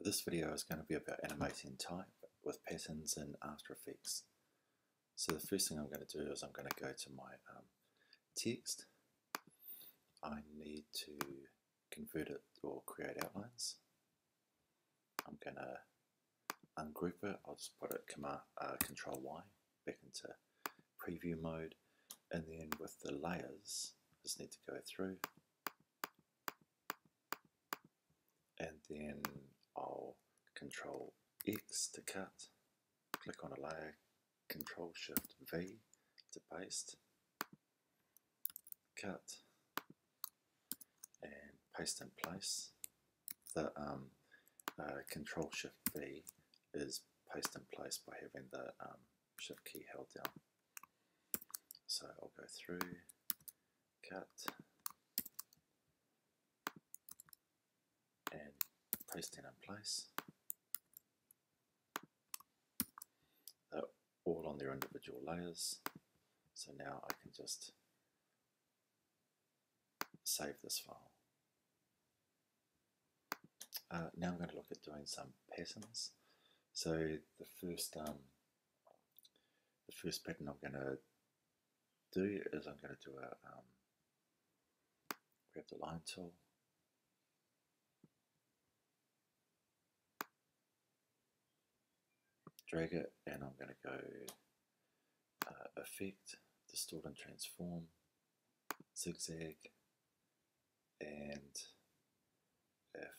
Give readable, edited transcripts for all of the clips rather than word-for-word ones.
This video is going to be about animating type with patterns in After Effects. So the first thing I'm going to do is I'm going to go to my text. I need to convert it or create outlines. I'm going to ungroup it. I'll just put it Control Y back into preview mode, and then with the layers I just need to go through, and then I'll Control X to cut, click on a layer, Control Shift V to paste, cut, and paste in place. The Control Shift V is paste in place by having the Shift key held down. So I'll go through, cut, and pasting in place. They're all on their individual layers. So now I can just save this file. Now I'm going to look at doing some patterns. So the first pattern I'm going to do is I'm going to do a grab the line tool, drag it, and I'm going to go Effect, Distort and Transform, Zigzag, and if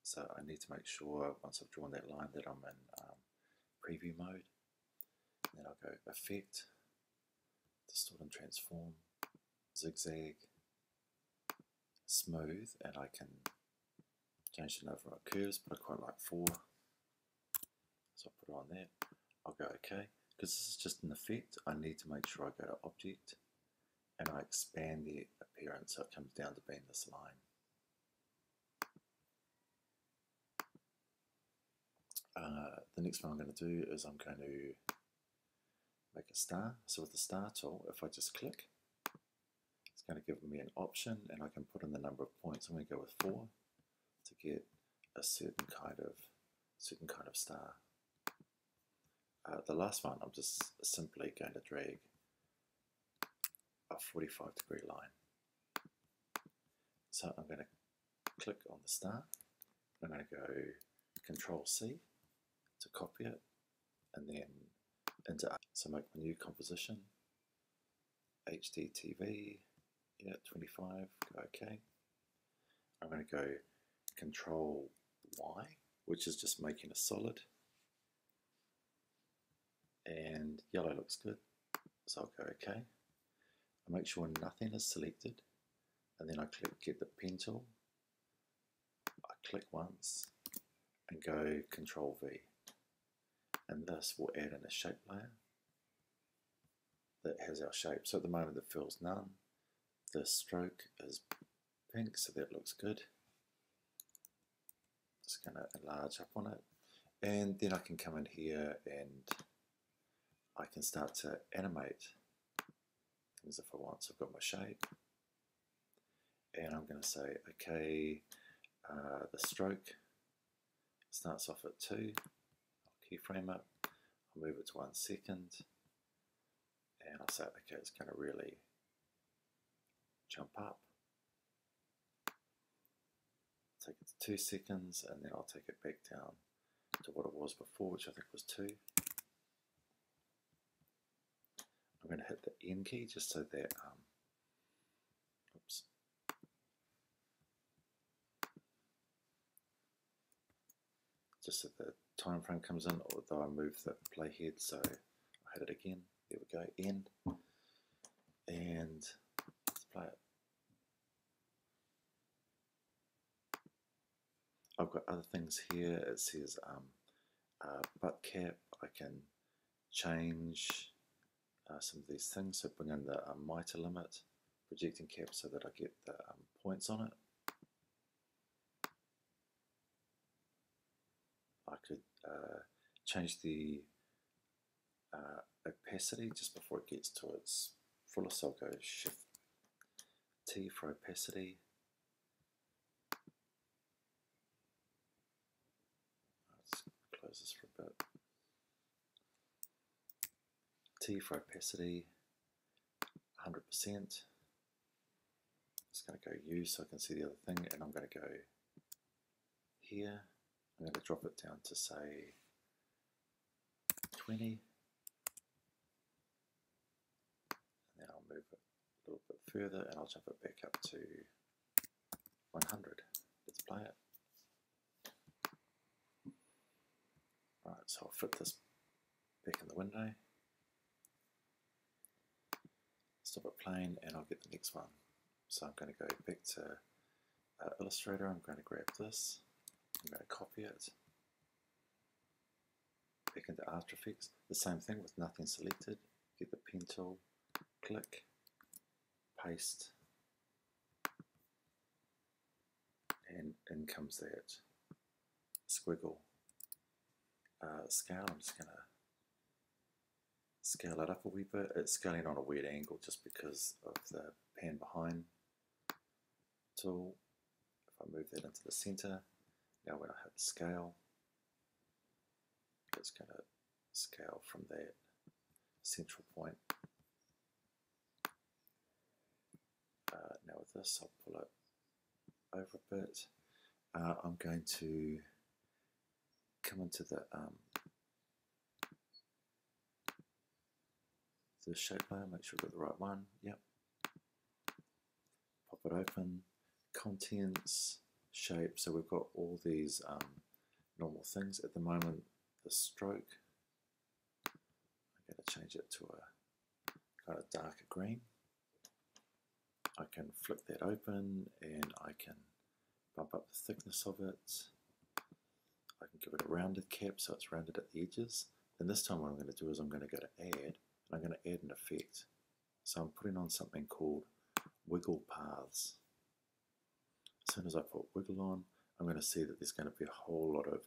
so I need to make sure once I've drawn that line that I'm in preview mode. And then I'll go Effect, Distort and Transform, Zigzag, Smooth, and I can change the number of curves, but I quite like 4. So I'll put it on there. I'll go OK. Because this is just an effect, I need to make sure I go to Object and I expand the appearance so it comes down to being this line. The next one I'm going to do is I'm going to make a star. So with the star tool, if I just click, it's going to give me an option and I can put in the number of points. I'm going to go with 4 to get a certain kind of star. The last one, I'm just simply going to drag a 45-degree line. So I'm going to click on the star. I'm going to go Control C to copy it, and then into so make my new composition, HDTV, yeah, 25, go OK. I'm going to go Control Y, which is just making a solid, and yellow looks good, so I'll go OK. I make sure nothing is selected, and then I click Get the Pen tool. I click once and go Control V, and this will add in a shape layer that has our shape. So at the moment it fills none. The stroke is pink, so that looks good. Just going to enlarge up on it, and then I can come in here and I can start to animate things if I want. So I've got my shape, and I'm going to say okay, the stroke starts off at 2. I'll keyframe it, I'll move it to 1 second, and I'll say okay, it's going to really jump up. Take it to 2 seconds, and then I'll take it back down to what it was before, which I think was 2. I'm going to hit the N key just so that oops. Just so the time frame comes in, although I move the playhead, so I'll hit it again. There we go, N, and let's play it. I've got other things here. It says butt cap. I can change some of these things, so bring in the mitre limit, projecting cap so that I get the points on it. I could change the opacity just before it gets to its fullest, so I'll go Shift T for opacity. Let's close this for a bit. T for opacity, 100%. Just going to go U so I can see the other thing, and I'm going to go here. I'm going to drop it down to say 20, and then I'll move it a little bit further and I'll jump it back up to 100. Let's play it. Right, so I'll fit this back in the window, stop it playing, and I'll get the next one. So I'm going to go back to Illustrator. I'm going to grab this, I'm going to copy it back into After Effects. The same thing with nothing selected. Get the pen tool, click, paste, and in comes that squiggle scale. I'm just going to scale it up a wee bit. It's scaling on a weird angle just because of the pan behind tool. If I move that into the center, now when I hit scale, it's going to scale from that central point. Now with this, I'll pull it over a bit. I'm going to come into the shape layer, make sure I've got the right one. Yep. Pop it open. Contents, shape. So we've got all these normal things. At the moment, the stroke, I'm going to change it to a kind of darker green. I can flick that open and I can bump up the thickness of it. I can give it a rounded cap so it's rounded at the edges. And this time what I'm going to do is I'm going to go to add, and I'm going to add an effect. So I'm putting on something called wiggle paths. As soon as I put wiggle on, I'm going to see that there's going to be a whole lot of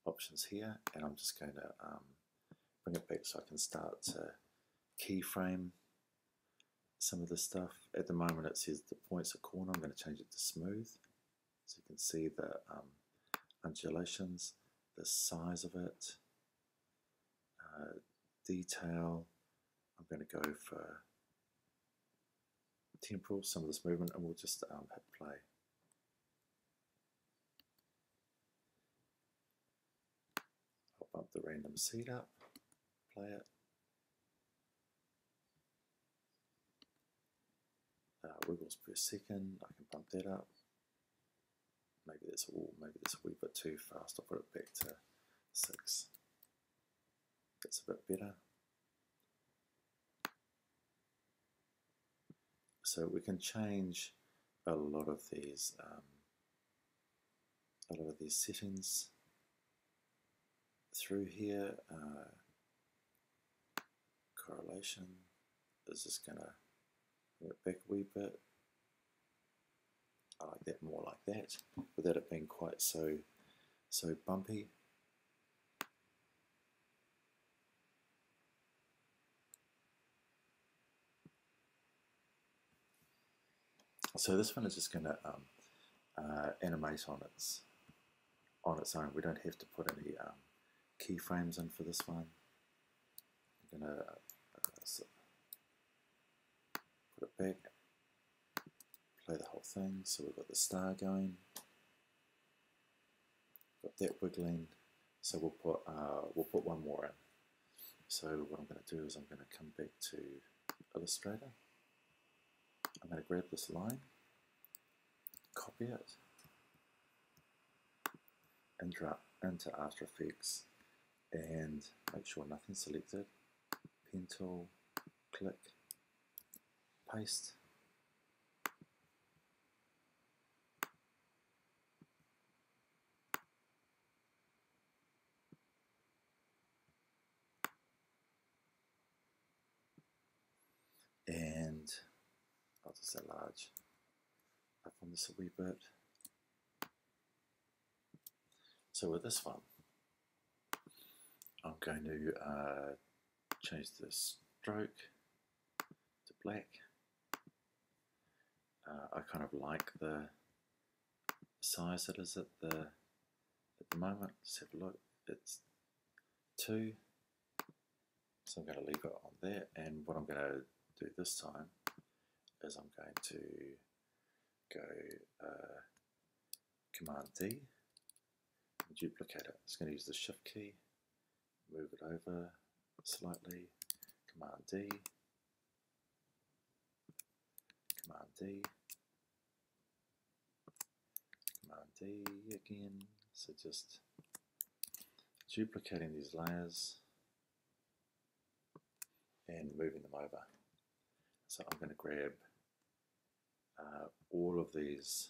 options here, and I'm just going to bring it back so I can start to keyframe some of the stuff. At the moment it says the points are corner. I'm going to change it to smooth so you can see the undulations, the size of it, detail. I'm going to go for temporal, some of this movement, and we'll just hit play. I'll bump the random seed up, play it. Wiggles per second, I can bump that up. Maybe that's a wee bit too fast. I'll put it back to 6. That's a bit better. So we can change a lot of these settings through here. Correlation is just going to bring it back a wee bit. I like that more like that, without it being quite so bumpy. So this one is just going to animate on its own. We don't have to put any keyframes in for this one. I'm going to put it back, play the whole thing. So we've got the star going, got that wiggling. So we'll put one more in. So what I'm going to do is I'm going to come back to Illustrator. I'm going to grab this line, copy it, into After Effects, and make sure nothing's selected. Pen tool, click, paste. And I'll just enlarge up on this a wee bit. So with this one, I'm going to change the stroke to black. I kind of like the size it is at the moment. Let's have a look. It's 2, so I'm going to leave it on there. And what I'm going to do this time is I'm going to go Command D and duplicate it. It's going to use the Shift key, move it over slightly, Command D, Command D, Command D again. So just duplicating these layers and moving them over. So I'm going to grab all of these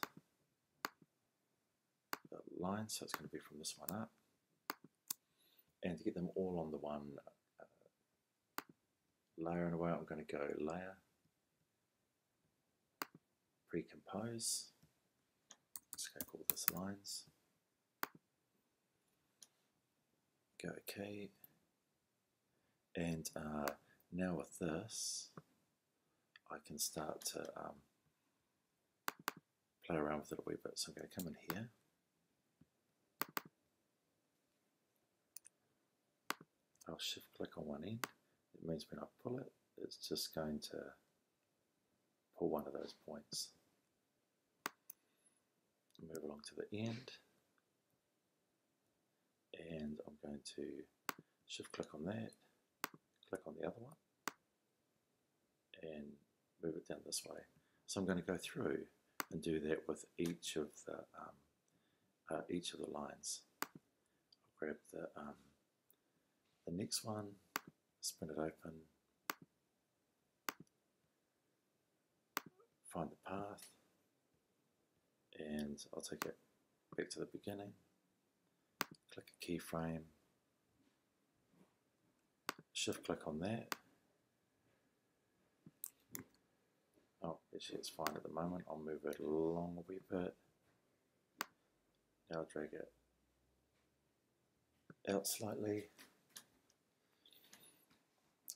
lines, so it's going to be from this one up, and to get them all on the one layer in a way, I'm going to go Layer, Pre-compose, let's go call this Lines, go OK, and now with this I can start to play around with it a wee bit. So I'm going to come in here, I'll shift click on one end. It means when I pull it, it's just going to pull one of those points. Move along to the end, and I'm going to shift click on that, click on the other one, and move it down this way. So I'm going to go through and do that with each of the lines. I'll grab the next one, spin it open, find the path, and I'll take it back to the beginning, click a keyframe, shift click on that. Oh, actually it's fine at the moment. I'll move it along a wee bit. Now I'll drag it out slightly,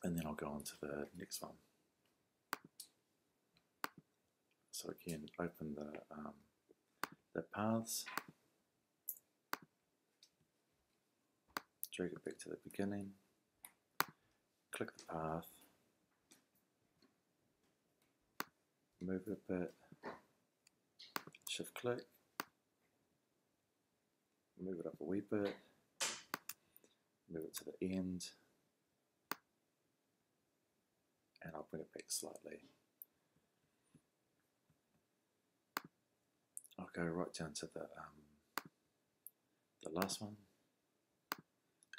and then I'll go on to the next one. So again, open the paths, drag it back to the beginning, click the path, move it a bit, shift click, move it up a wee bit, move it to the end, and I'll bring it back slightly. I'll go right down to the last one,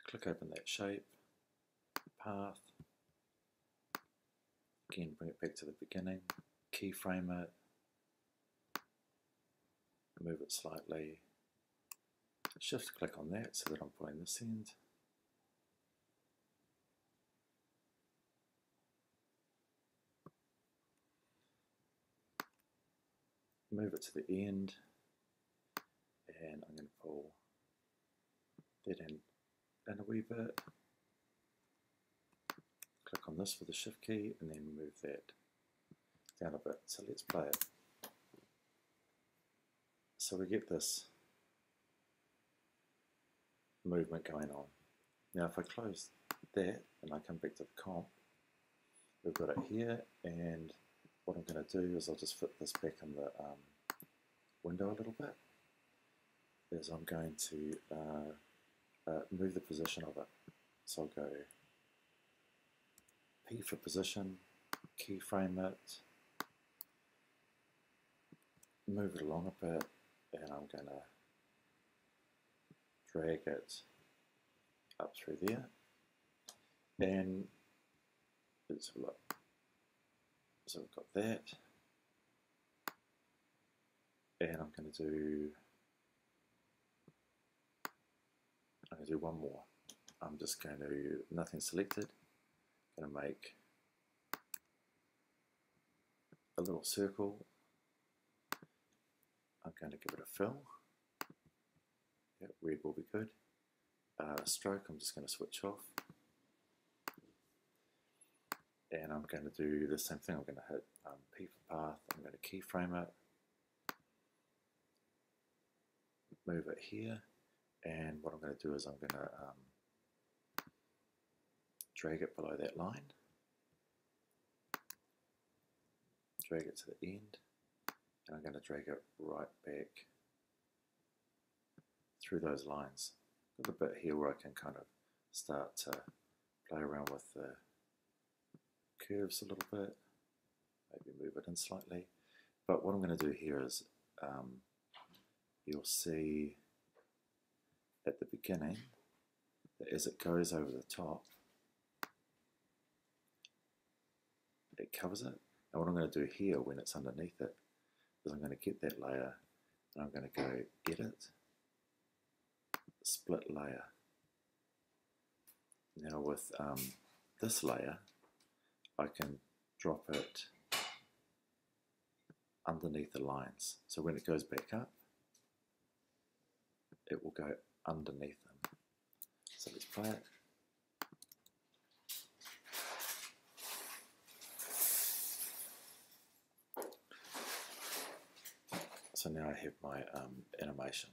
click open that shape, path, again bring it back to the beginning, keyframe it, move it slightly, shift click on that so that I'm pulling this end, move it to the end, and I'm going to pull that in a wee bit, click on this with the shift key, and then move that down a bit. So let's play it. So we get this movement going on. Now if I close that and I come back to the comp, we've got it here, and what I'm going to do is I'll just fit this back in the window a little bit, is I'm going to move the position of it. So I'll go P for position, keyframe it, move it along a bit, and I'm going to drag it up through there, and let's have a look. So we've got that, and I'm going to do one more. I'm just going to, nothing selected, going to make a little circle. I'm going to give it a fill. Yeah, red will be good. Stroke, I'm just going to switch off. And I'm going to do the same thing. I'm going to hit P for path. I'm going to keyframe it, move it here, and what I'm going to do is I'm going to drag it below that line, drag it to the end, and I'm going to drag it right back through those lines. Got a bit here where I can kind of start to play around with the curves a little bit, maybe move it in slightly. But what I'm going to do here is you'll see at the beginning that as it goes over the top, it covers it. And what I'm going to do here when it's underneath it is I'm going to get that layer and I'm going to go Edit, Split Layer. Now with this layer, I can drop it underneath the lines. So when it goes back up, it will go underneath them. So let's play it. So now I have my animation.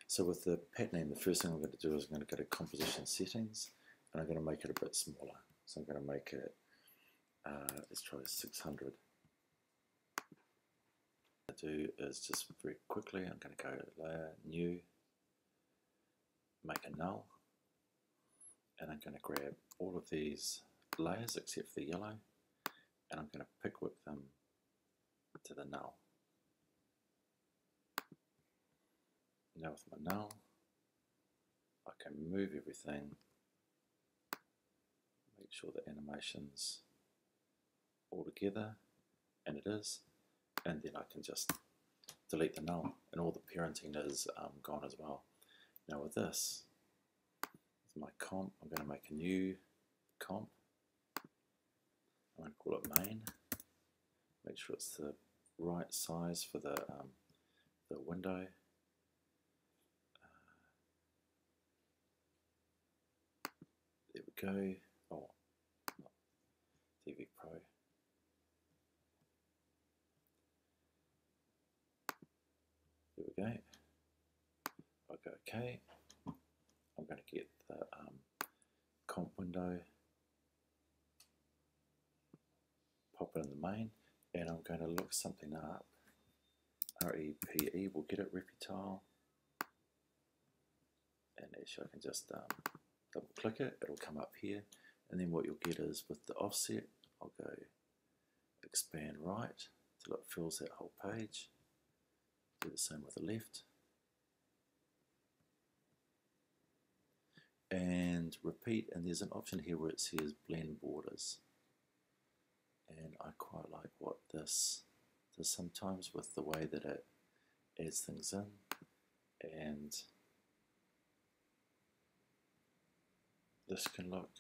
So with the patterning, the first thing I'm going to do is I'm going to go to Composition Settings, and I'm going to make it a bit smaller. So I'm going to make it, let's try 600. What I do is just very quickly, I'm going to go Layer, New, make a null, and I'm going to grab all of these layers except for the yellow, and I'm going to pick whip them to the null. Now with my null, I can move everything, make sure the animation's all together, and it is, and then I can just delete the null, and all the parenting is gone as well. Now with this, with my comp, I'm going to make a new comp. I'm going to call it main. Make sure it's the right size for the window. There we go. Oh, TV Pro. There we go. I'll go OK. I'm going to get the comp window, pop it in the main, and I'm going to look something up. REPE, we'll get it, Reputile. And actually I can just double click it, it'll come up here, and then what you'll get is with the offset, I'll go expand right till it fills that whole page. Do the same with the left. And repeat, and there's an option here where it says blend borders. And I quite like what this does sometimes with the way that it adds things in. And this can look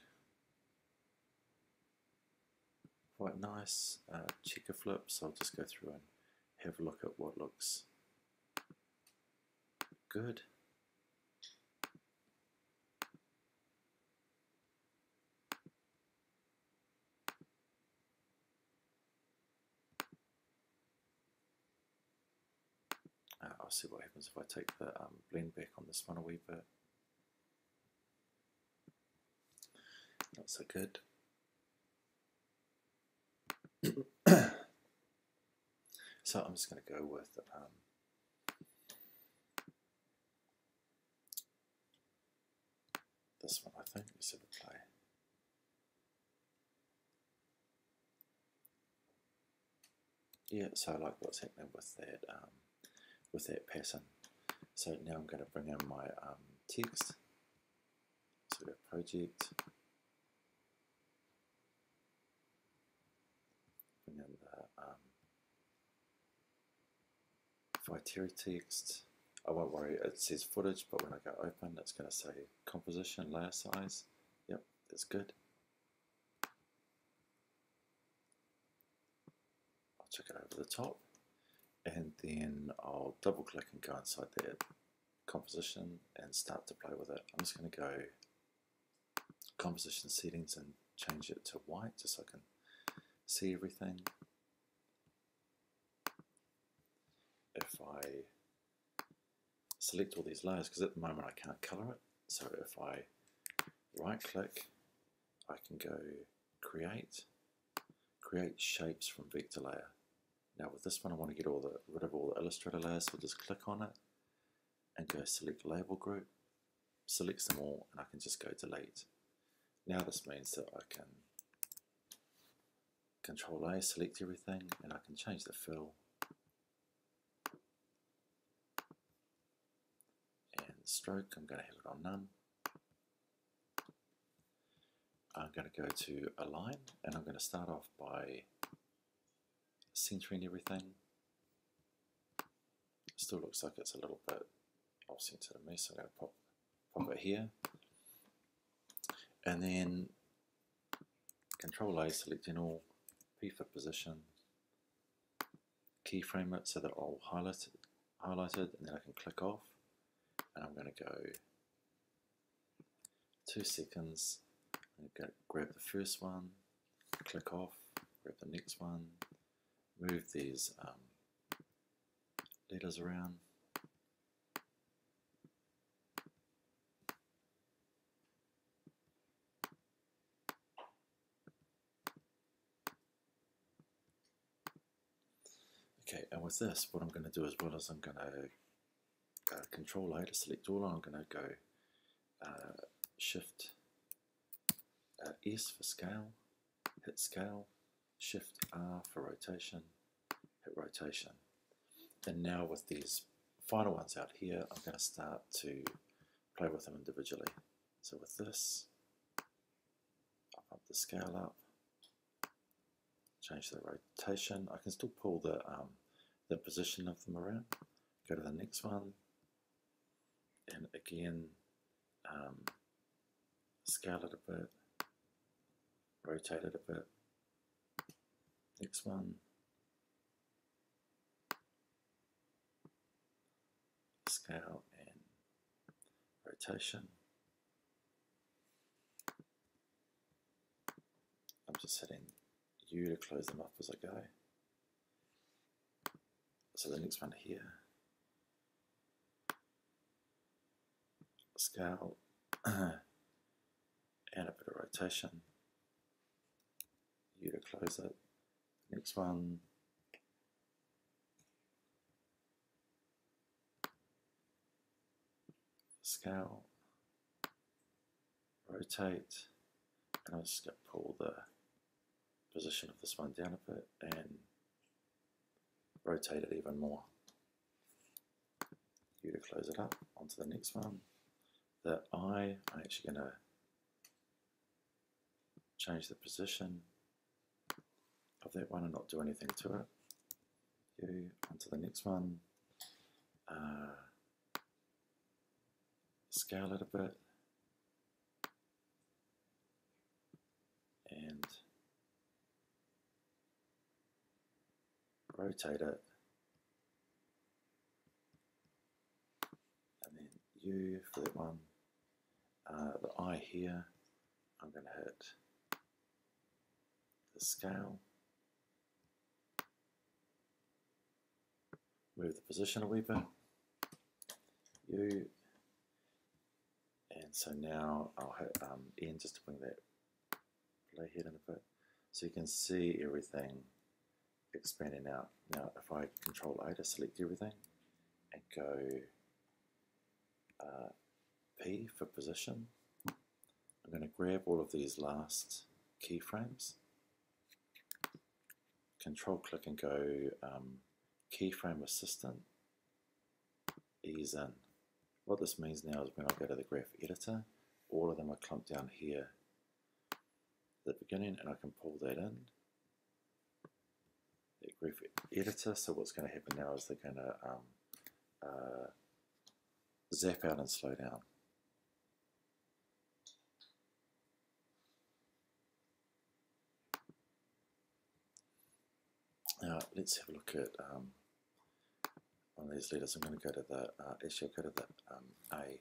quite nice. Checker flip, so I'll just go through and have a look at what looks good. I'll see what happens if I take the blend back on this one a wee bit. Not so good. So I'm just going to go with this one, I think. Let's have a play. Yeah, so I like what's happening with that pattern. So now I'm going to bring in my text. So we have project. Bring in the Viterra text. I won't worry, it says footage, but when I go open, it's going to say composition, layer size. Yep, that's good. I'll check it over the top, and then I'll double click and go inside that composition and start to play with it. I'm just going to go composition settings and change it to white just so I can see everything. if I select all these layers, because at the moment I can't color it, so if I right click, I can go create shapes from vector layer. Now with this one I want to get rid of all the Illustrator layers, so just click on it and go select label group, selects them all, and I can just go delete. Now this means that I can Control A, select everything, and I can change the fill and stroke. I'm going to have it on none. I'm going to go to align, and I'm going to start off by centering everything. Still looks like it's a little bit off center to me, so I'm going to pop it here, and then Control A, selecting all, P for position, keyframe it so that I'll highlight it, and then I can click off, and I'm going to go 2 seconds. I'm going to grab the first one, click off, grab the next one, move these letters around. Okay, and with this, what I'm going to do as well is I'm going to Control A to select all, and I'm going to go Shift S for scale, hit scale, Shift R for rotation, hit rotation. And now with these final ones out here, I'm going to start to play with them individually. So with this, I'll pump the scale up, change the rotation. I can still pull the position of them around. Go to the next one, and again, scale it a bit, rotate it a bit. Next one, scale and rotation. I'm just hitting U to close them up as I go. So the next one here, scale and a bit of rotation, U to close it. Next one, scale, rotate, and I'm just going to pull the position of this one down a bit and rotate it even more. U to close it up. Onto the next one. The eye, I'm actually going to change the position of that one and not do anything to it. U, onto the next one. Scale it a bit and rotate it, and then U for that one. The eye here, I'm going to hit the scale, move the position a wee bit, U, and so now I'll hit N just to bring that playhead in a bit, so you can see everything expanding out. Now if I Control A to select everything and go P for position, I'm going to grab all of these last keyframes, Control click and go keyframe assistant, ease in. What this means now is when I go to the graph editor, all of them are clumped down here at the beginning, and I can pull that in. The graph editor, so what's going to happen now is they're going to zap out and slow down. Now let's have a look at one of these letters. I'm going to go to the, actually I'll go to the A.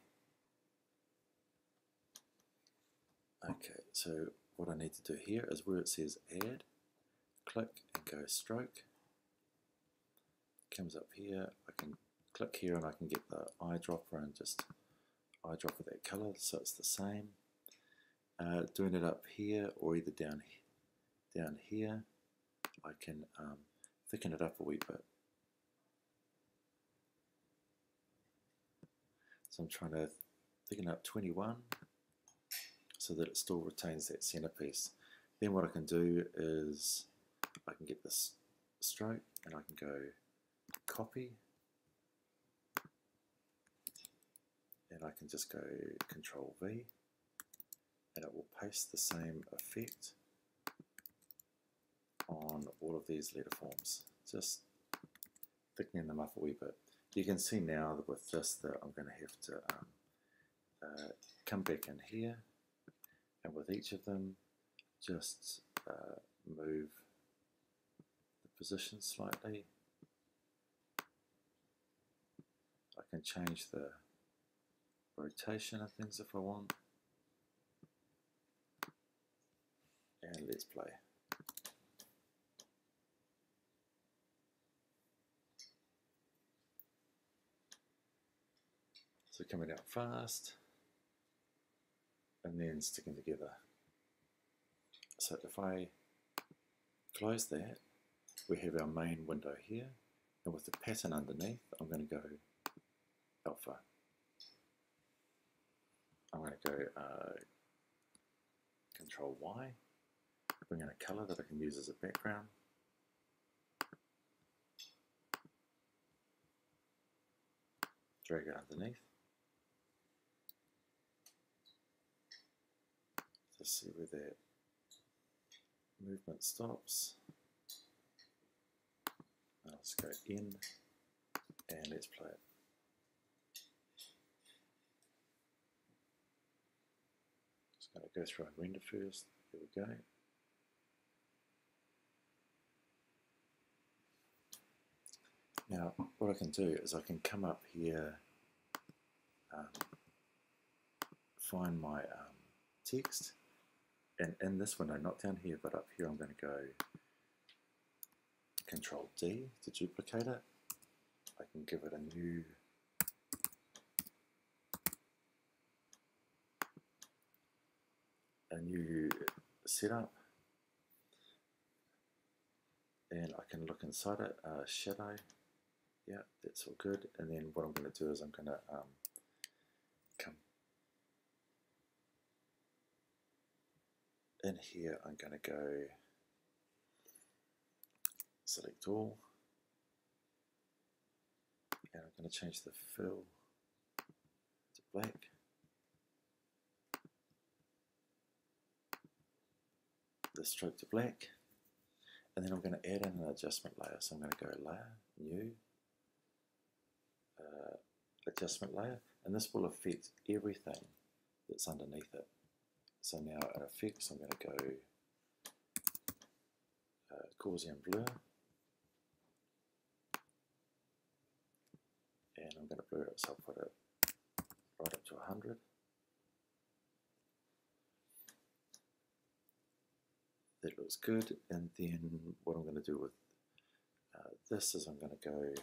Okay, so what I need to do here is where it says add, click and go stroke, comes up here. I can click here and I can get the eyedropper and just eyedropper that color so it's the same. Doing it up here or either down here, I can thicken it up a wee bit. So I'm trying to thicken up 21 so that it still retains that centerpiece. Then what I can do is I can get this stroke and I can go copy, and I can just go Control V, and it will paste the same effect on all of these letter forms, just thickening them up a wee bit. You can see now that with this that I'm going to have to come back in here, and with each of them just move the position slightly. I can change the rotation of things if I want, and let's play. So coming out fast and then sticking together. So if I close that, we have our main window here, and with the pattern underneath, I'm going to go alpha. I'm going to go Control Y, bring in a color that I can use as a background. Drag it underneath. Just see where that movement stops. Let's go in and let's play it. Just going to go through and render first. Here we go. Now, what I can do is I can come up here, find my text, and in this window, not down here, but up here, I'm going to go Control D to duplicate it. I can give it a new setup, and I can look inside it, shadow. Yeah, that's all good. And then what I'm going to do is I'm going to come in here. I'm going to go select all, and I'm going to change the fill to black. The stroke to black, and then I'm going to add in an adjustment layer. So I'm going to go Layer, New, Adjustment Layer, and this will affect everything that's underneath it. So now in Effects, I'm going to go Gaussian Blur, and I'm going to blur it, so I'll put it right up to 100. That looks good, and then what I'm going to do with this is I'm going to go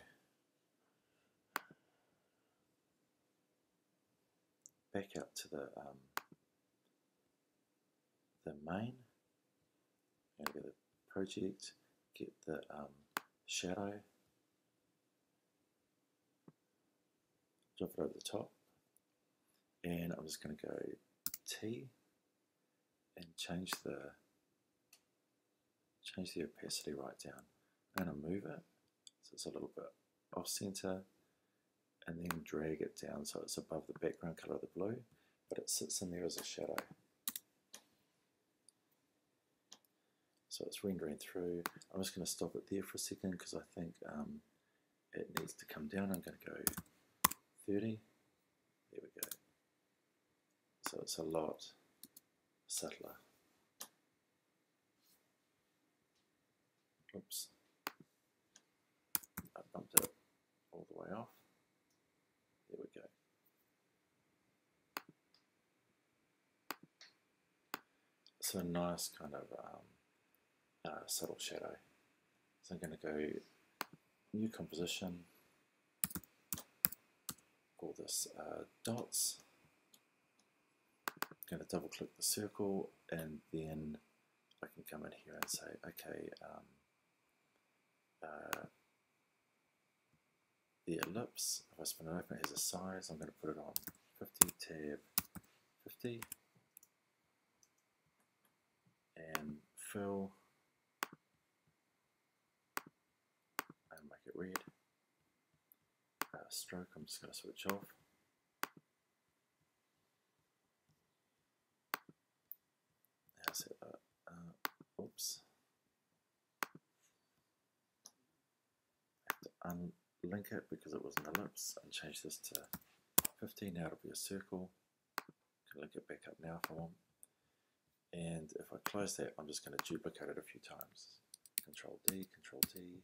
back out to the main, and go to the project, get the shadow, drop it over the top, and I'm just going to go T and change the opacity right down. I'm going to move it so it's a little bit off center, and then drag it down so it's above the background color of the blue, but it sits in there as a shadow. So it's rendering through. I'm just going to stop it there for a second because I think it needs to come down. I'm going to go 30. There we go. So it's a lot subtler. Oops. I bumped it all the way off. There we go. So a nice kind of subtle shadow. So I'm going to go new composition, call this dots. I'm going to double click the circle, and then I can come in here and say, okay, the ellipse, if I spin it open, it has a size. I'm going to put it on 50, tab 50, and fill, and make it red. Stroke, I'm just going to switch off. Now set that, oops. I have to unlink it because it was an ellipse, and change this to 50. Now it'll be a circle. I can link it back up now if I want. And if I close that, I'm just going to duplicate it a few times. Control D, Control D.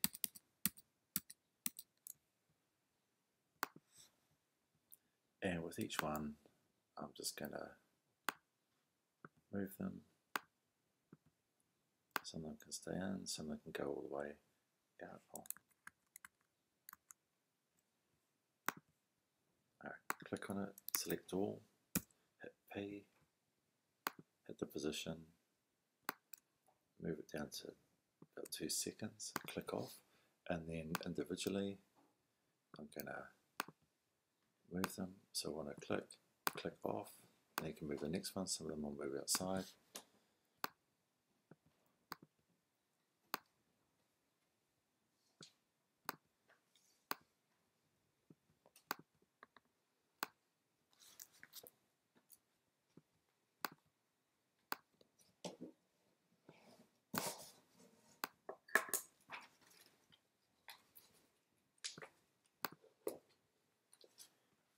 And with each one, I'm just going to move them. Some of them can stay in, some of them can go all the way out. Alright, click on it, select all, hit P, hit the position, move it down to about 2 seconds, click off, and then individually I'm going to move them. So when I click off, and you can move the next one. Some of them will move outside.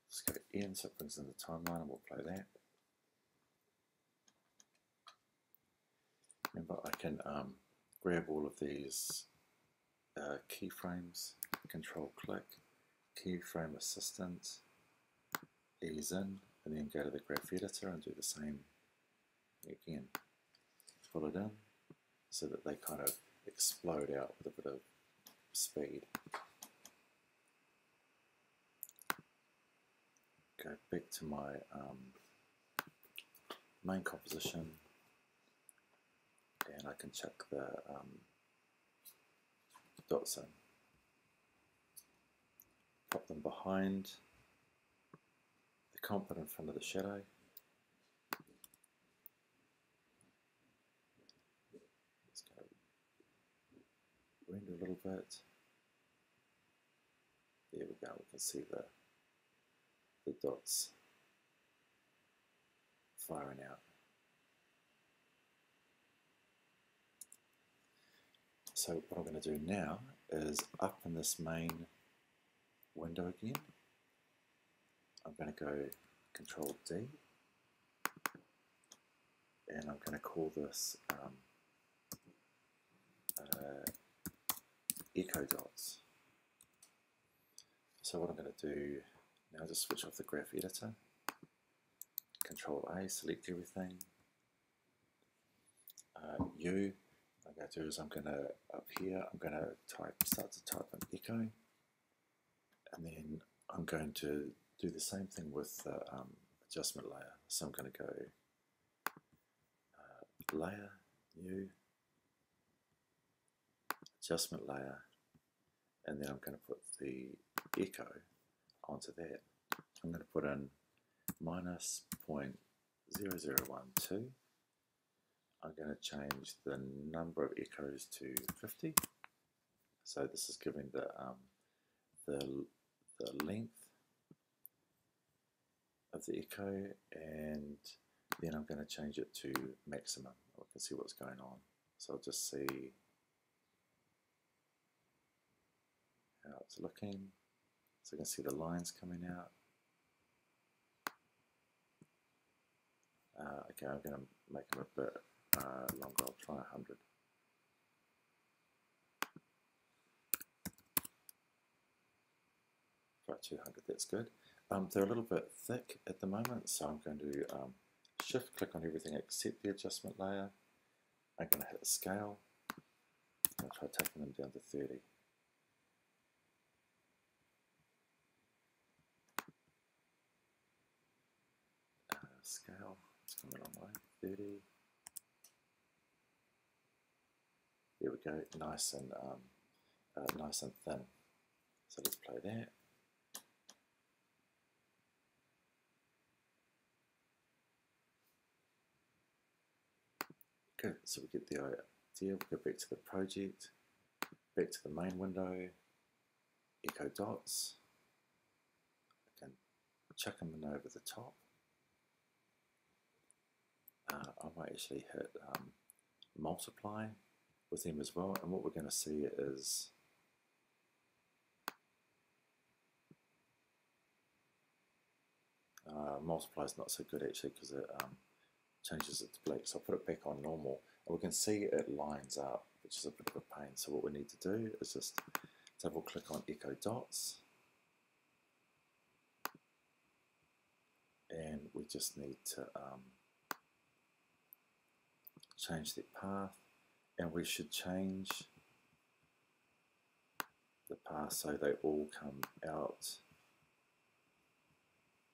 Let's go to N so it brings in the timeline, and we'll play that. Remember, I can grab all of these keyframes, control click, keyframe assistant, ease in, and then go to the graph editor and do the same again. Pull it in so that they kind of explode out with a bit of speed. Go back to my main composition, and I can chuck the dots in. Pop them behind the comp, but in front of the shadow. Let's go render a little bit. There we go, we can see the dots firing out. So what I'm going to do now is up in this main window again, I'm going to go Control D, and I'm going to call this echo dots. So what I'm going to do now, just switch off the graph editor, Control A, select everything. U, what I'm going to do is I'm going to, up here, I'm going to start to type in echo, and then I'm going to do the same thing with the adjustment layer. So I'm going to go layer, new, adjustment layer, and then I'm going to put the echo onto that. I'm going to put in -0.0012. I'm going to change the number of echoes to 50. So this is giving the length of the echo, and then I'm going to change it to maximum. I can see what's going on. So I'll just see how it's looking. So you can see the lines coming out. Okay, I'm going to make them a bit longer. I'll try 100. Try 200, that's good. They're a little bit thick at the moment, so I'm going to shift click on everything except the adjustment layer. I'm going to hit scale. I'll try taking them down to 30. It's going a long way. 30. There we go. Nice and thin. So let's play that. Good. So we get the idea. We'll go back to the project, back to the main window, echo dots. I can chuck them in over the top. I might actually hit multiply with them as well, and what we're going to see is multiply is not so good actually because it changes it to black, so I'll put it back on normal, and we can see it lines up, which is a bit of a pain. So what we need to do is just double click on echo dots, and we just need to change the path, and we should change the path so they all come out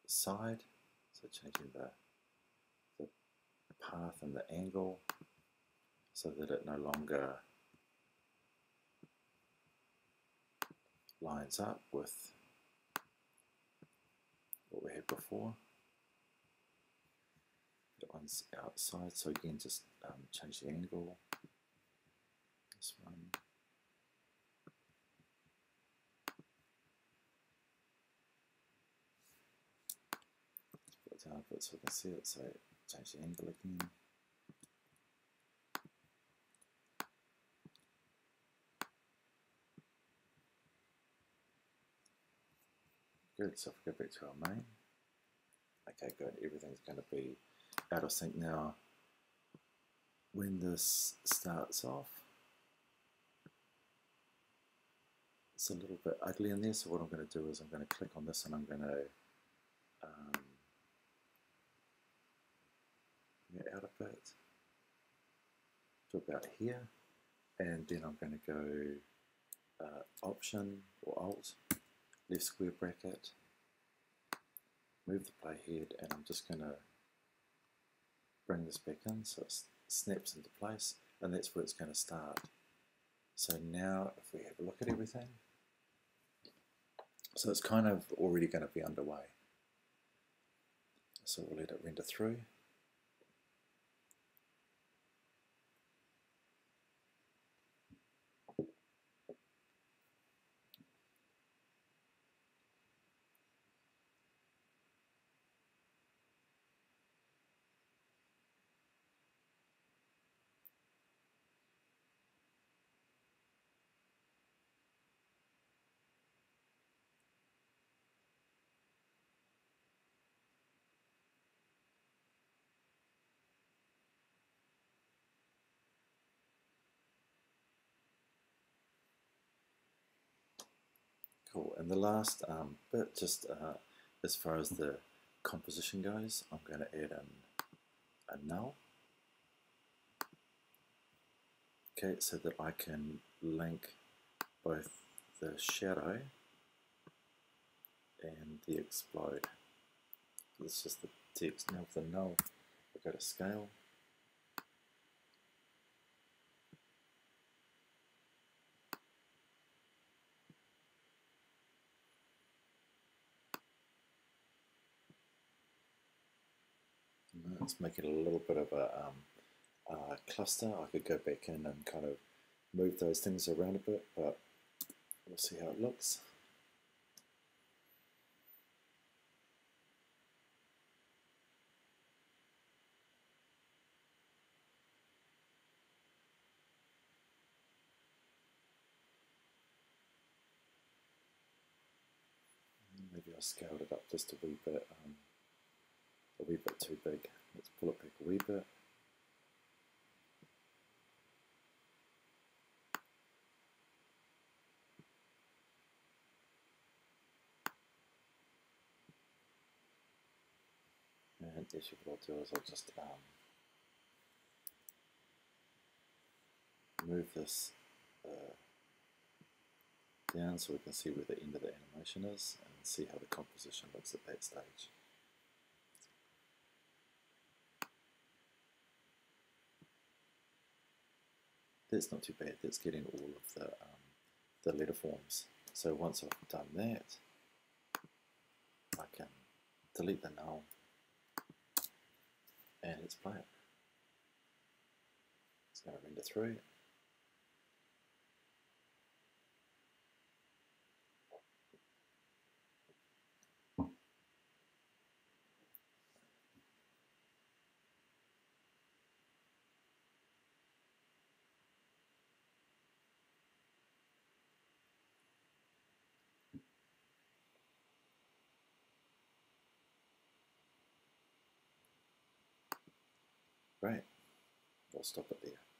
side. So changing the path and the angle so that it no longer lines up with what we had before. That one's outside, so again just change the angle. This one. Put it down a bit so we can see it, so change the angle again. Good, so if we go back to our main. Okay, good, everything's going to be out of sync now. When this starts off, it's a little bit ugly in there, so what I'm going to do is I'm going to click on this and I'm going to bring it out a bit to about here, and then I'm going to go Option or Alt, left square bracket, move the playhead, and I'm just going to bring this back in so it snaps into place, and that's where it's going to start. So now if we have a look at everything, so it's kind of already going to be underway. So we'll let it render through. Cool, and the last bit, just as far as the composition goes, I'm going to add in a null, okay, so that I can link both the shadow and the explode. This is just the text. Now for the null, we'll go to scale. Let's make it a little bit of a cluster. I could go back in and kind of move those things around a bit, but we'll see how it looks. Maybe I scaled it up just a wee bit too big. Let's pull it back a wee bit. And actually what I'll do is I'll just move this down so we can see where the end of the animation is and see how the composition looks at that stage. that's not too bad. That's getting all of the letter forms. So once I've done that, I can delete the null and let's play it. It's going to render through. Great. I'll stop it there.